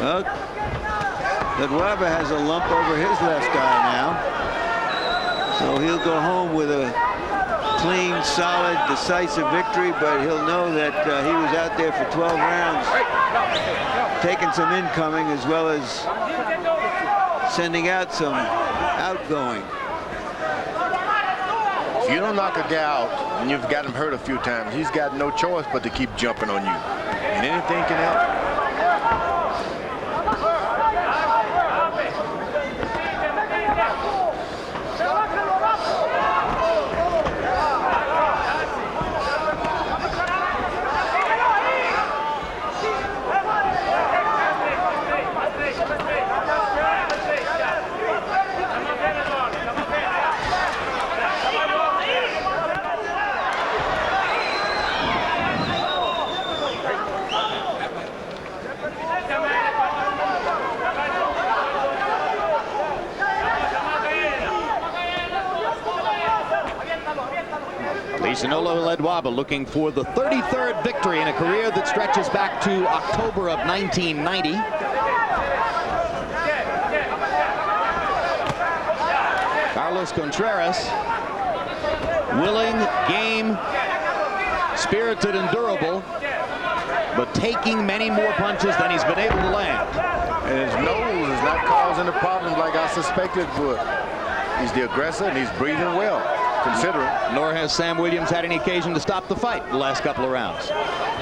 Well, Ledwaba has a lump over his left eye now. So he'll go home with a clean, solid, decisive victory, but he'll know that he was out there for 12 rounds, taking some incoming as well as sending out some outgoing. If you don't knock a guy out and you've got him hurt a few times, he's got no choice but to keep jumping on you. And anything can happen. Lesinolo Ledwaba looking for the 33rd victory in a career that stretches back to October of 1990. Carlos Contreras, willing, game, spirited, and durable, but taking many more punches than he's been able to land. And his nose is not causing the problems like I suspected it would. He's the aggressor and he's breathing well, considering. Nor has Sam Williams had any occasion to stop the fight the last couple of rounds,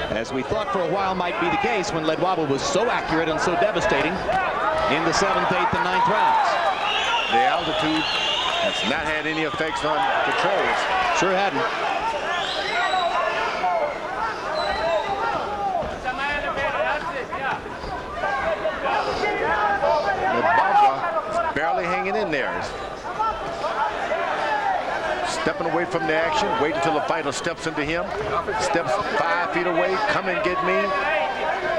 as we thought for a while might be the case when Ledwaba was so accurate and so devastating in the 7th, 8th, and 9th rounds. The altitude has not had any effects on Contreras. Sure hadn't. Ledwaba is barely hanging in there. Stepping away from the action, wait until the fighter steps into him, steps 5 feet away, come and get me,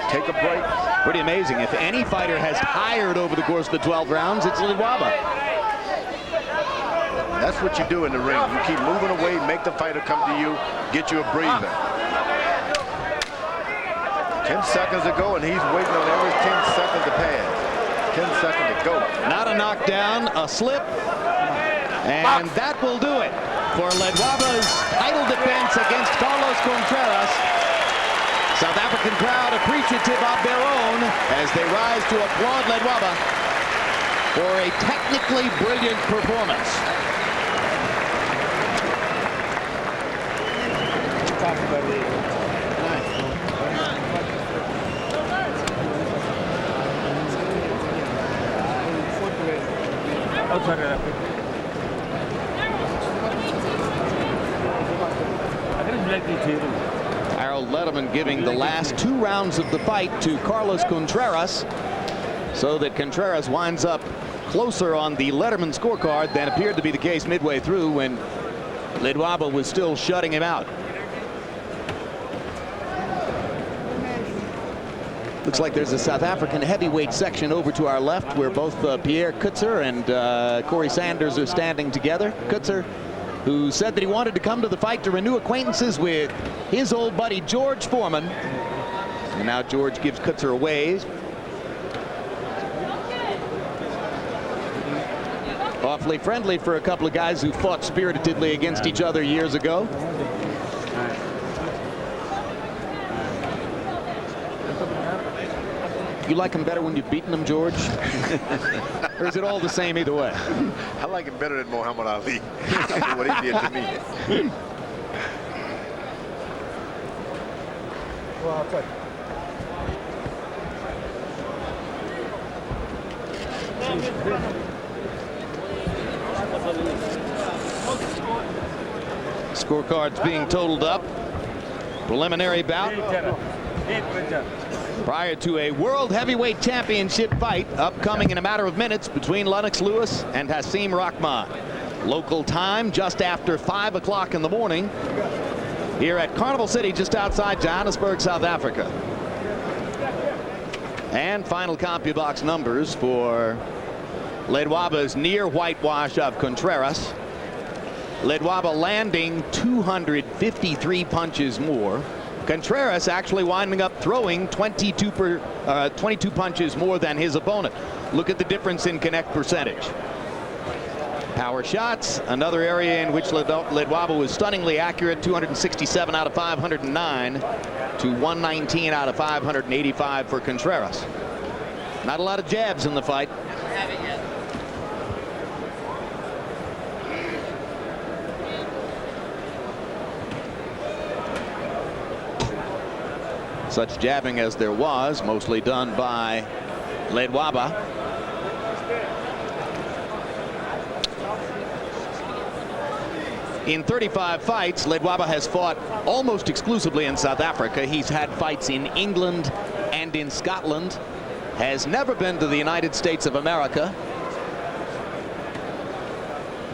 take a break. Pretty amazing. If any fighter has tired over the course of the 12 rounds, it's Ledwaba. That's what you do in the ring. You keep moving away, make the fighter come to you, get you a breather. 10 seconds to go, and he's waiting on every 10 seconds to pass. 10 seconds to go. Not a knockdown, a slip, and that will do it for Ledwaba's title defense against Carlos Contreras. South African crowd appreciative of their own as they rise to applaud Ledwaba for a technically brilliant performance. Harold Letterman giving the last 2 rounds of the fight to Carlos Contreras, so that Contreras winds up closer on the Letterman scorecard than appeared to be the case midway through when Ledwaba was still shutting him out. Looks like there's a South African heavyweight section over to our left where both Pierre Coetzer and Corey Sanders are standing together. Coetzer, who said that he wanted to come to the fight to renew acquaintances with his old buddy George Foreman. And now George gives Coetzer a wave. Awfully friendly for a couple of guys who fought spiritedly against each other years ago. You like him better when you've beaten him, George? Or is it all the same either way? I like him better than Muhammad Ali. What he did to me. Scorecards being totaled up. Preliminary bout prior to a World Heavyweight Championship fight upcoming in a matter of minutes between Lennox Lewis and Hasim Rahman. Local time just after 5 o'clock in the morning here at Carnival City, just outside Johannesburg, South Africa. And final CompuBox numbers for Ledwaba's near whitewash of Contreras. Ledwaba landing 253 punches more, Contreras actually winding up throwing 22 punches more than his opponent. Look at the difference in connect percentage. Power shots, another area in which Ledwaba was stunningly accurate, 267 out of 509 to 119 out of 585 for Contreras. Not a lot of jabs in the fight. Such jabbing as there was, mostly done by Ledwaba. In 35 fights, Ledwaba has fought almost exclusively in South Africa. He's had fights in England and in Scotland. Has never been to the United States of America,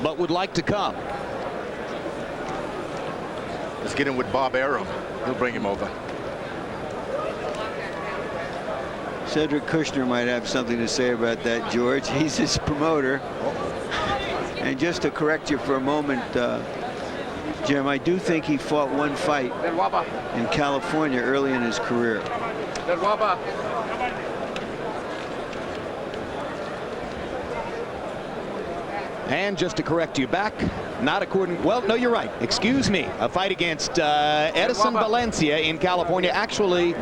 but would like to come. Let's get in with Bob Arum. He'll bring him over. Cedric Kushner might have something to say about that, George. He's his promoter. And just to correct you for a moment, Jim, I do think he fought one fight in California early in his career. And just to correct you back, not according, well, no, you're right. Excuse me. A fight against Edison Valencia in California, actually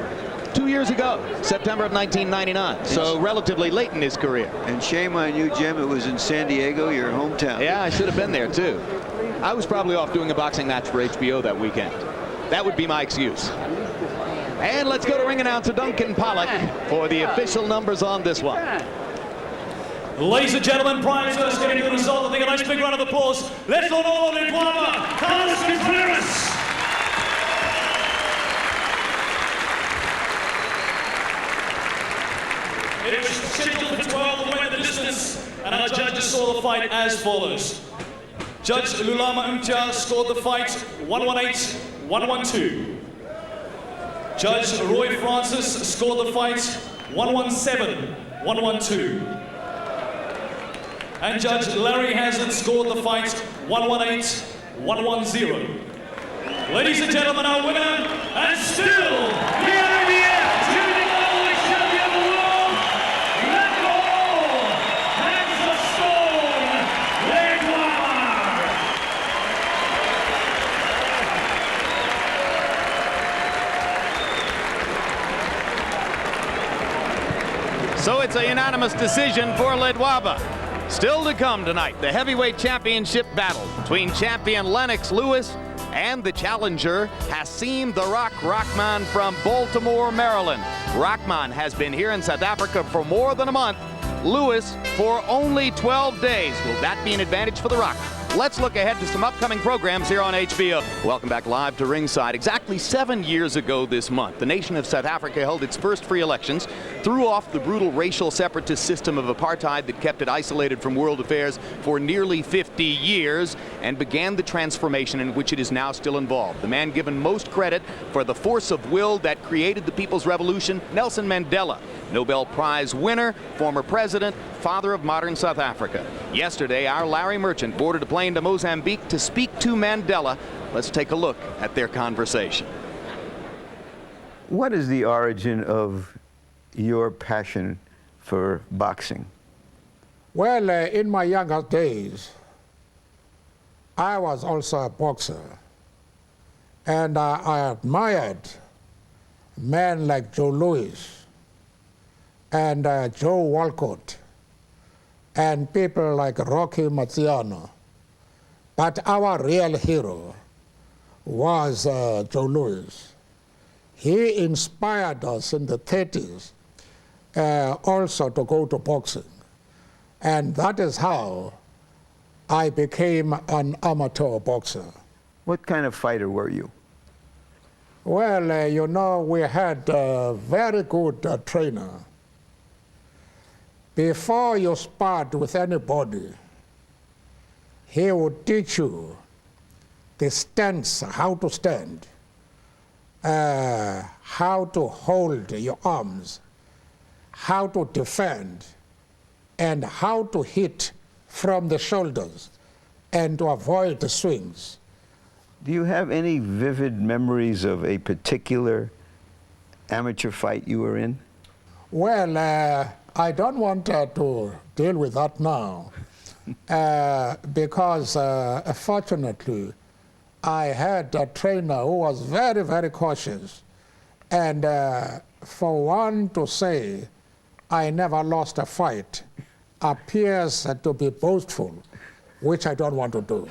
2 years ago, September of 1999. So relatively late in his career. And shame on you, Jim. It was in San Diego, your hometown. Yeah, I should have been there, too. I was probably off doing a boxing match for HBO that weekend. That would be my excuse. And let's go to ring announcer Duncan Pollock for the official numbers on this one. Ladies and gentlemen, prior to us getting to the result, I think a nice big round of applause. Let's all know Ledwaba, Carlos Contreras. It was scheduled for 12 to win the distance, and our judges saw the fight as follows. Judge Lulama Umtia scored the fight 118-112. Judge Roy Francis scored the fight 117-112. And Judge Larry Hazard scored the fight 118-110. Ladies and gentlemen, our winner, and still the IBF Junior Middleweight Champion of the world, Ledwaba hands the stone, Ledwaba. So it's a unanimous decision for Ledwaba. Still to come tonight, the heavyweight championship battle between champion Lennox Lewis and the challenger Hasim the Rock Rahman from Baltimore, Maryland. Rahman has been here in South Africa for more than a month. Lewis for only 12 days. Will that be an advantage for the Rock? Let's look ahead to some upcoming programs here on HBO. Welcome back live to ringside. Exactly 7 years ago this month, the nation of South Africa held its first free elections, threw off the brutal racial separatist system of apartheid that kept it isolated from world affairs for nearly 50 years, and began the transformation in which it is now still involved. The man given most credit for the force of will that created the People's Revolution, Nelson Mandela. Nobel Prize winner, former president, father of modern South Africa. Yesterday, our Larry Merchant boarded a plane to Mozambique to speak to Mandela. Let's take a look at their conversation. What is the origin of your passion for boxing? Well, in my younger days, I was also a boxer. And I admired men like Joe Louis and Joe Walcott and people like Rocky Marciano. But our real hero was Joe Louis. He inspired us in the 30s also to go to boxing. And that is how I became an amateur boxer. What kind of fighter were you? Well, you know, we had a very good trainer. Before you sparred with anybody, he would teach you the stance, how to stand, how to hold your arms, how to defend, and how to hit from the shoulders and to avoid the swings. Do you have any vivid memories of a particular amateur fight you were in? Well, I don't want to deal with that now because fortunately I had a trainer who was very, very cautious. And for one to say I never lost a fight appears to be boastful, which I don't want to do.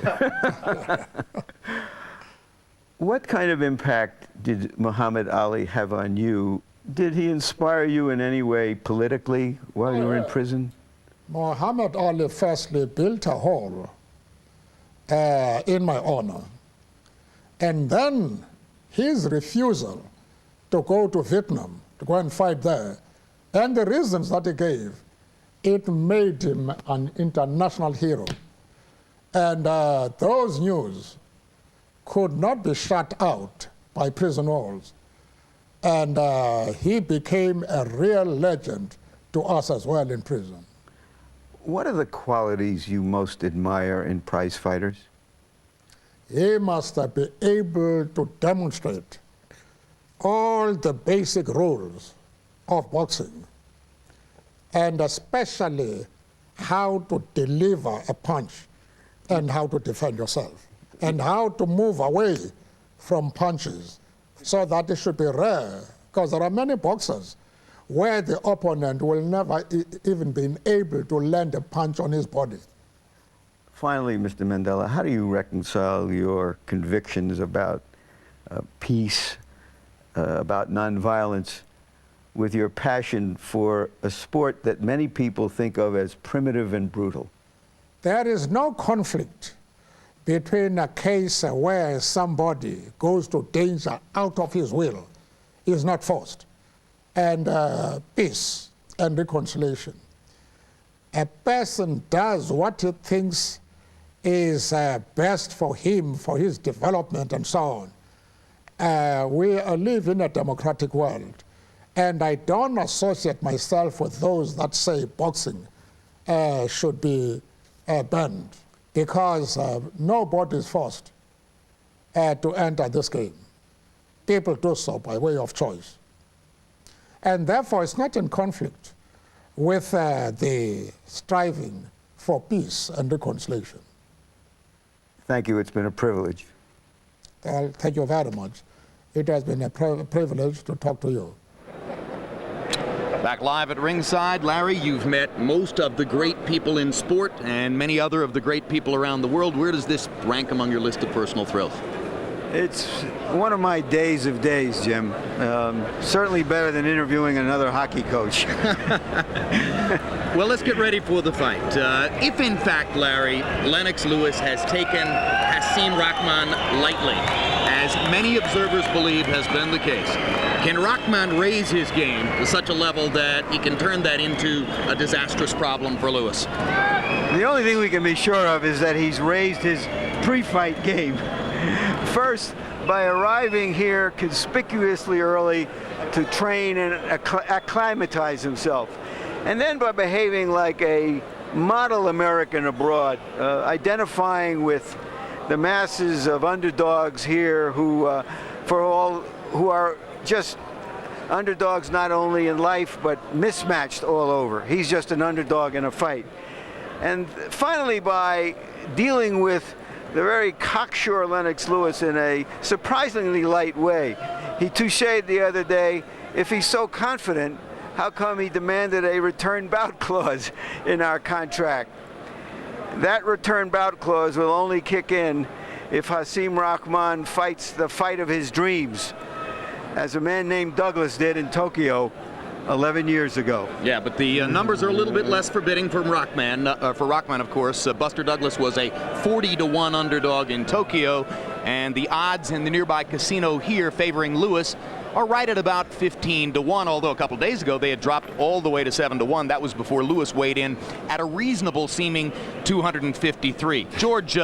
What kind of impact did Muhammad Ali have on you? Did he inspire you in any way politically while you were in prison? Muhammad Ali firstly built a hall in my honor. And then his refusal to go to Vietnam, to go and fight there, and the reasons that he gave, it made him an international hero. And those news could not be shut out by prison walls. And he became a real legend to us as well in prison. What are the qualities you most admire in prize fighters? He must be able to demonstrate all the basic rules of boxing, and especially how to deliver a punch and how to defend yourself, and how to move away from punches, so that it should be rare, because there are many boxers where the opponent will never even be able to land a punch on his body. Finally, Mr. Mandela, how do you reconcile your convictions about peace, about nonviolence, with your passion for a sport that many people think of as primitive and brutal? There is no conflict between a case where somebody goes to danger out of his will, is not forced, and peace and reconciliation. A person does what he thinks is best for him, for his development and so on. We live in a democratic world, and I don't associate myself with those that say boxing should be banned, because nobody is forced to enter this game. People do so by way of choice. And therefore, it's not in conflict with the striving for peace and reconciliation. Thank you. It's been a privilege. Thank you very much. It has been a privilege to talk to you. Back live at ringside, Larry, you've met most of the great people in sport and many other of the great people around the world. Where does this rank among your list of personal thrills? It's one of my days of days, Jim. Certainly better than interviewing another hockey coach. Well, let's get ready for the fight. If, in fact, Larry, Lennox Lewis has taken Hasim Rahman lightly, as many observers believe has been the case, can Rahman raise his game to such a level that he can turn that into a disastrous problem for Lewis? The only thing we can be sure of is that he's raised his pre-fight game. First, by arriving here conspicuously early to train and acclimatize himself. And then by behaving like a model American abroad, identifying with the masses of underdogs here who are just underdogs not only in life but mismatched all over. He's just an underdog in a fight. And finally, by dealing with the very cocksure Lennox Lewis in a surprisingly light way. He toucheed the other day, if he's so confident, how come he demanded a return bout clause in our contract? That return bout clause will only kick in if Hasim Rahman fights the fight of his dreams, as a man named Douglas did in Tokyo 11 years ago. Yeah, but the numbers are a little bit less forbidding for Rahman. Of course, Buster Douglas was a 40-to-1 underdog in Tokyo, and the odds in the nearby casino here favoring Lewis are right at about 15-to-1, although a couple days ago they had dropped all the way to 7-to-1. That was before Lewis weighed in at a reasonable seeming 253. George,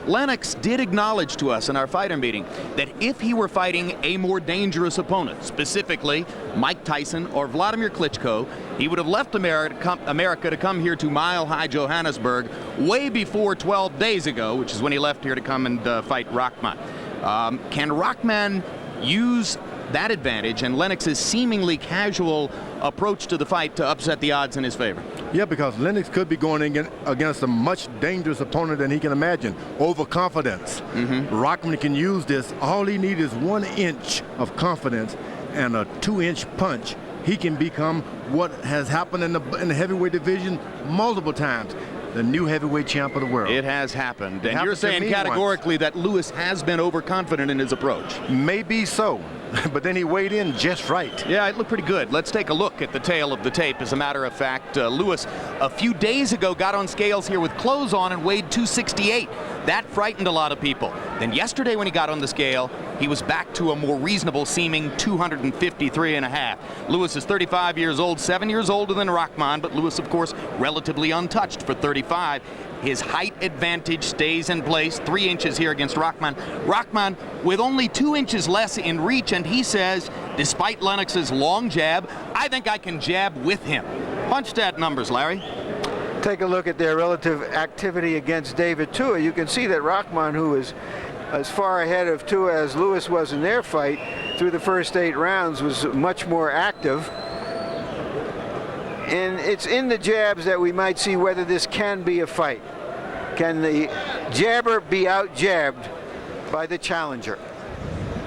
Lennox did acknowledge to us in our fighter meeting that if he were fighting a more dangerous opponent, specifically Mike Tyson or Vladimir Klitschko, he would have left America to come here to Mile High Johannesburg way before 12 days ago, which is when he left here to come and fight Rahman. Can Rahman use that advantage and Lennox's seemingly casual approach to the fight to upset the odds in his favor? Yeah, because Lennox could be going against a much dangerous opponent than he can imagine. Overconfidence. Rahman can use this. All he needs is 1 inch of confidence and a 2-inch punch. He can become what has happened in the heavyweight division multiple times. The new heavyweight champ of the world. It has happened. And happened you're to saying me categorically that Lewis has been overconfident in his approach. Maybe so, but then he weighed in just right. Yeah, it looked pretty good. Let's take a look at the tail of the tape. As a matter of fact, Lewis a few days ago got on scales here with clothes on and weighed 268. That frightened a lot of people. Then yesterday when he got on the scale, he was back to a more reasonable seeming 253.5. Lewis is 35 years old, 7 years older than Rahman, but Lewis, of course, relatively untouched for 35. His height advantage stays in place, 3 inches here against Rahman. Rahman with only 2 inches less in reach, and he says, despite Lennox's long jab, I think I can jab with him. Punch stat numbers, Larry. Take a look at their relative activity against David Tua. You can see that Rahman, who is as far ahead of Tua as Lewis was in their fight through the first 8 rounds, was much more active. And it's in the jabs that we might see whether this can be a fight. Can the jabber be out-jabbed by the challenger?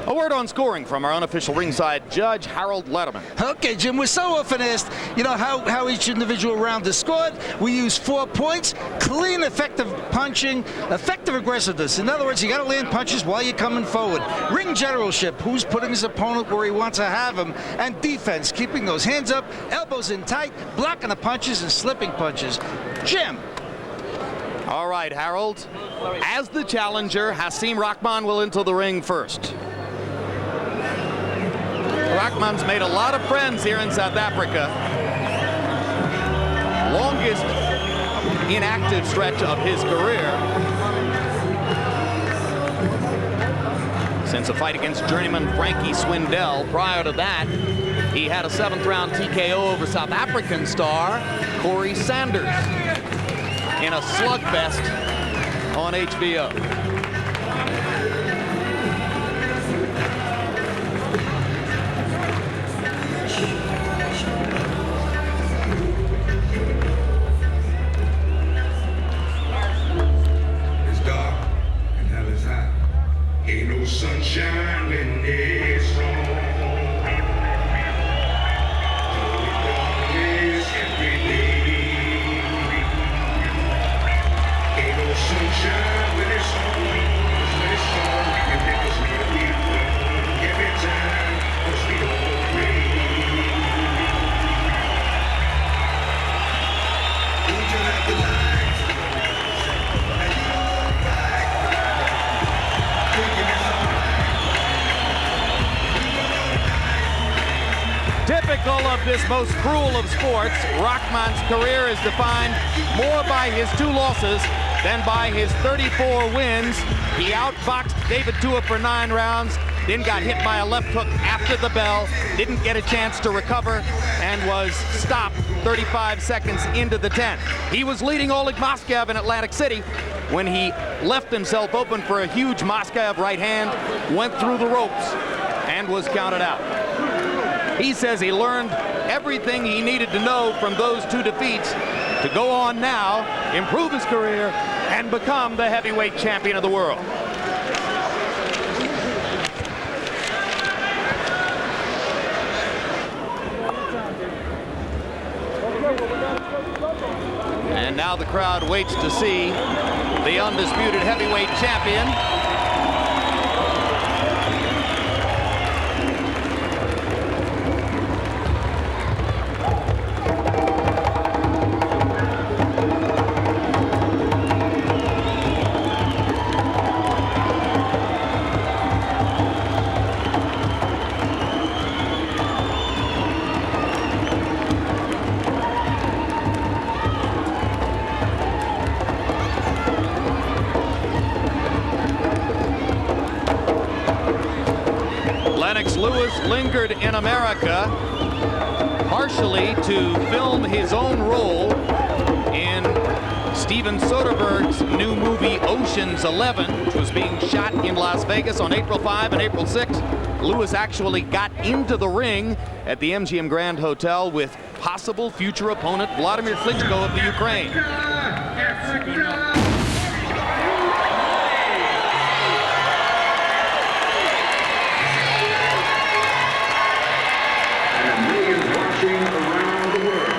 A word on scoring from our unofficial ringside judge, Harold Letterman. Okay, Jim, we're so often asked, you know, how each individual round is scored. We use 4 points, clean, effective punching, effective aggressiveness. In other words, you got to land punches while you're coming forward. Ring generalship, who's putting his opponent where he wants to have him, and defense, keeping those hands up, elbows in tight, blocking the punches and slipping punches. Jim. All right, Harold. As the challenger, Hasim Rahman will enter the ring first. Rahman's made a lot of friends here in South Africa. Longest inactive stretch of his career since a fight against journeyman Frankie Swindell. Prior to that, he had a 7th round TKO over South African star Corey Sanders in a slugfest on HBO. Sunshine when it's wrong. Darkness every day. Ain't no sunshine when it's on. When it's on, and niggas need to be wrong. Every time, 'cause we don't pray. Don't you like the lights? And you don't like thinking it's alright. Typical of this most cruel of sports, Rahman's career is defined more by his 2 losses than by his 34 wins. He outboxed David Tua for 9 rounds, then got hit by a left hook after the bell, didn't get a chance to recover, and was stopped 35 seconds into the 10th. He was leading Oleg Moskaev in Atlantic City when he left himself open for a huge Moskaev right hand, went through the ropes, and was counted out. He says he learned everything he needed to know from those 2 defeats to go on now, improve his career, and become the heavyweight champion of the world. And now the crowd waits to see the undisputed heavyweight champion. Lennox Lewis lingered in America partially to film his own role in Steve Steven Soderbergh's new movie Ocean's 11, which was being shot in Las Vegas on April 5 and April 6. Lewis actually got into the ring at the MGM Grand Hotel with possible future opponent Vladimir Klitschko of the Ukraine. And millions watching around the world.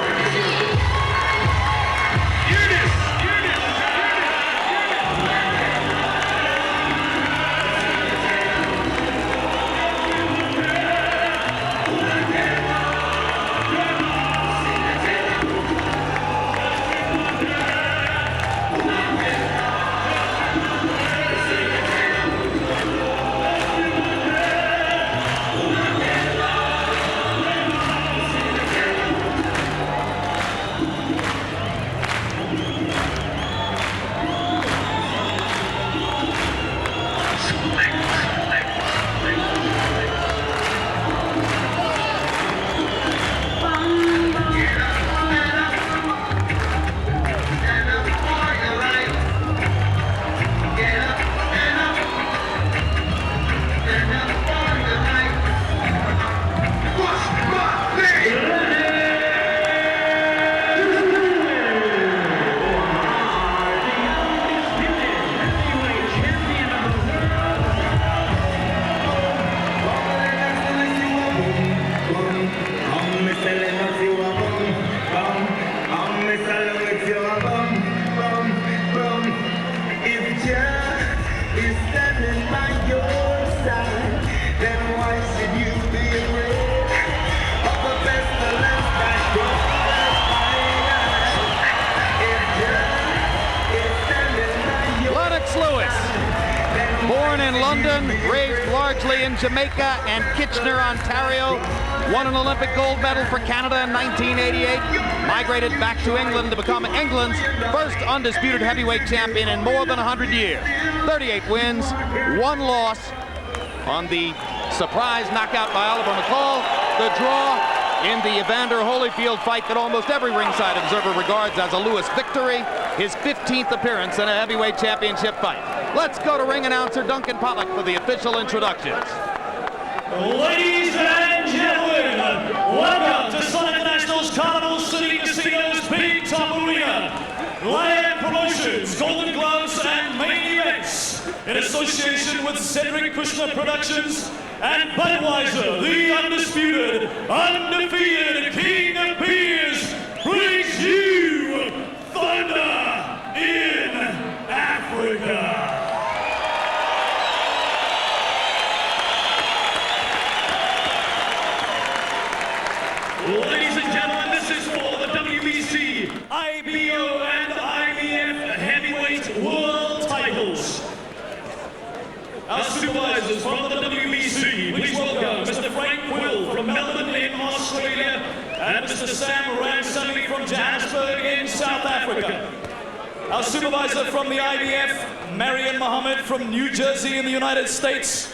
Born in London, raised largely in Jamaica and Kitchener, Ontario, won an Olympic gold medal for Canada in 1988, migrated back to England to become England's first undisputed heavyweight champion in more than 100 years. 38 wins, 1 loss on the surprise knockout by Oliver McCall, the draw in the Evander Holyfield fight that almost every ringside observer regards as a Lewis victory, his 15th appearance in a heavyweight championship fight. Let's go to ring announcer Duncan Pollock for the official introductions. Ladies and gentlemen, welcome to Sun International's Carnival City Casino's Big Top Arena. Land Promotions, Golden Gloves, and Main Events, in association with Cedric Kushner Productions and Budweiser, the undisputed, undefeated King of Beers, brings you Thunder in Africa. Ladies and gentlemen, this is for the WBC, IBO, and IBF heavyweight world titles. Our supervisors from the WBC, please welcome Mr. Frank Quill from Melbourne in Australia and Mr. Sam Ramsamy from Johannesburg in South Africa. Our supervisor from the IBF, Marion Muhammad from New Jersey in the United States.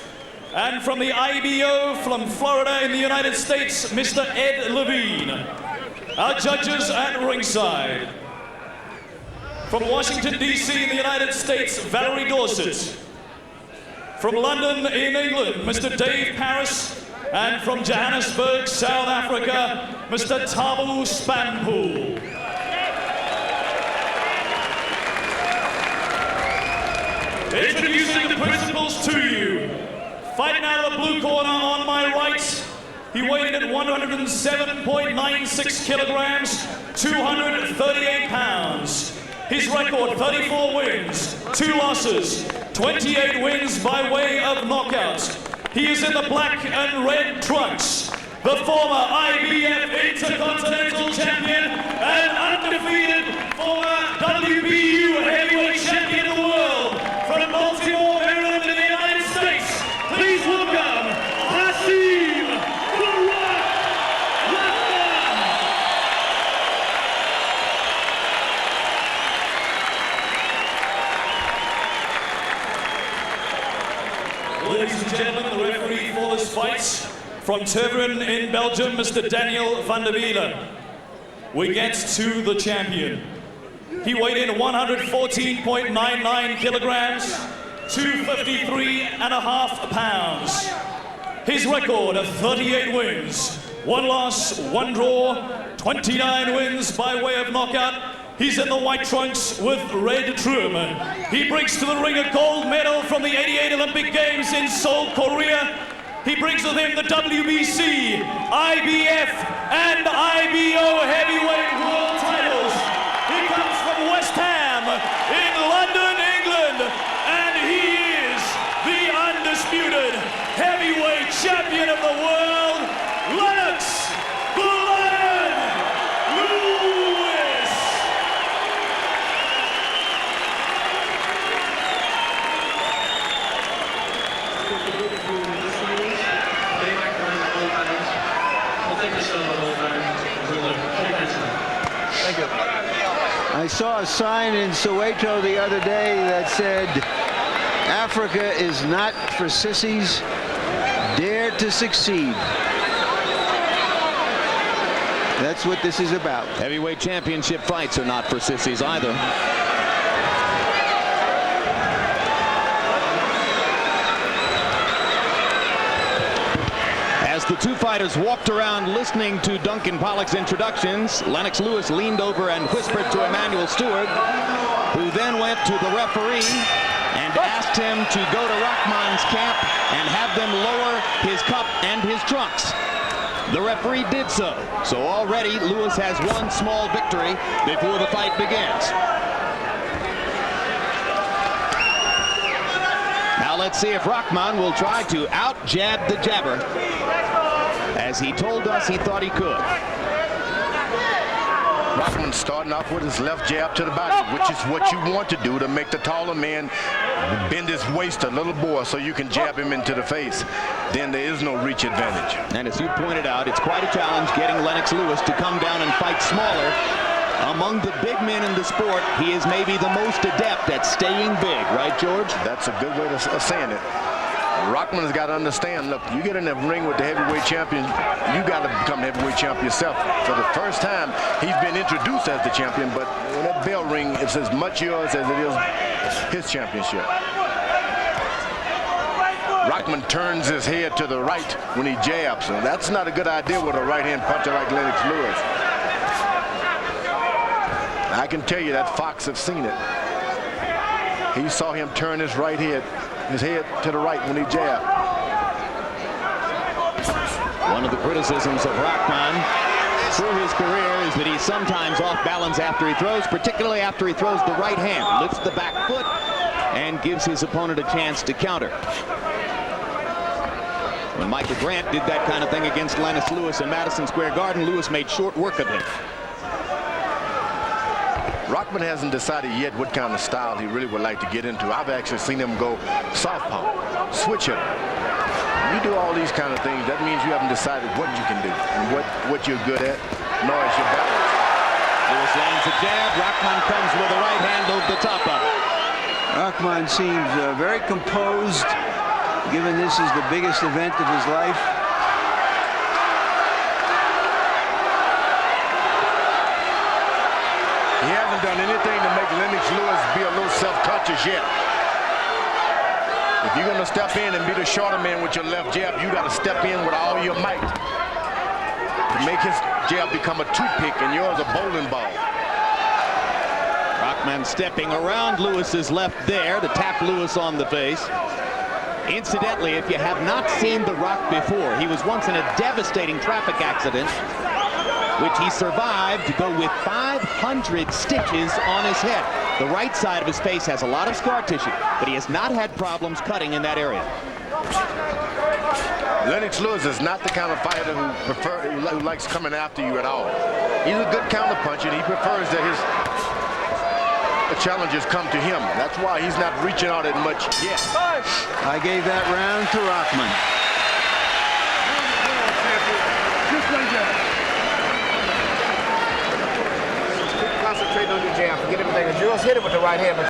And from the IBO from Florida in the United States, Mr. Ed Levine. Our judges at ringside. From Washington, D.C. in the United States, Valerie Dorset. From London in England, Mr. Dave Paris. And from Johannesburg, South Africa, Mr. Thabo Spanpool. Introducing the principals to you. Fighting out of the blue corner on my right, he weighed in at 107.96 kilograms, 238 pounds. His record, 34 wins, 2 losses, 28 wins by way of knockout. He is in the black and red trunks, the former IBF Intercontinental Champion and undefeated former WBU Heavyweight Champion of the world from Baltimore, Maryland in the United States. Please welcome Hasim The Rock Rahman. Ladies and gentlemen, the referee for this fight from Teveren in Belgium, Mr. Daniel van der Wielen. We get to the champion. He weighed in 114.99 kilograms, 253.5 pounds. His record of 38 wins, 1 loss, 1 draw, 29 wins by way of knockout. He's in the white trunks with Red Truman. He brings to the ring a gold medal from the 88 Olympic Games in Seoul, Korea. He brings with him the WBC, IBF, and IBO heavyweight world titles. He comes from West Ham in London, England, and he is the undisputed heavyweight champion of the world, Lennox the Lion Lewis. I saw a sign in Soweto the other day that said, Africa is not for sissies, dare to succeed. That's what this is about. Heavyweight championship fights are not for sissies either. As the two fighters walked around listening to Duncan Pollock's introductions, Lennox Lewis leaned over and whispered to Emmanuel Stewart, who then went to the referee and asked him to go to Rahman's camp and have them lower his cup and his trunks. The referee did so. So already Lewis has one small victory before the fight begins. Now let's see if Rahman will try to out-jab the jabber, as he told us he thought he could. Rahman starting off with his left jab to the body, which is what you want to do to make the taller man bend his waist a little more so you can jab him into the face. Then there is no reach advantage. And as you pointed out, it's quite a challenge getting Lennox Lewis to come down and fight smaller. Among the big men in the sport, he is maybe the most adept at staying big, right, George? That's a good way of saying it. Rahman has got to understand, look, you get in the ring with the heavyweight champion, you got to become the heavyweight champion yourself. For the first time, he's been introduced as the champion, but when that bell ring, it's as much yours as it is his championship. Rahman turns his head to the right when he jabs, and that's not a good idea with a right-hand puncher like Lennox Lewis. I can tell you that Fox have seen it. He saw him turn his head to the right when he jabbed. One of the criticisms of Rahman through his career is that he's sometimes off balance after he throws, particularly after he throws the right hand, lifts the back foot, and gives his opponent a chance to counter. When Michael Grant did that kind of thing against Lennox Lewis in Madison Square Garden, Lewis made short work of him. Rahman hasn't decided yet what kind of style he really would like to get into. I've actually seen him go southpaw, switch it. You do all these kind of things, that means you haven't decided what you can do and what you're good at, nor is your balance. Lewis lands a jab. Rahman comes with a right hand over the top of it. Rahman seems very composed, given this is the biggest event of his life. He hasn't done anything to make Lennox Lewis be a little self-conscious yet. If you're going to step in and be the shorter man with your left jab, you got to step in with all your might to make his jab become a toothpick and yours a bowling ball. Rahman stepping around Lewis's left there to tap Lewis on the face. Incidentally, if you have not seen The Rock before, he was once in a devastating traffic accident, which he survived to go with 500 stitches on his head. The right side of his face has a lot of scar tissue, but he has not had problems cutting in that area. Lennox Lewis is not the kind of fighter who likes coming after you at all. He's a good counterpuncher, and he prefers that his challengers come to him. That's why he's not reaching out as much yet. I gave that round to Rahman. Concentrate on your jab. Forget everything. Jules hit it with the right hand, but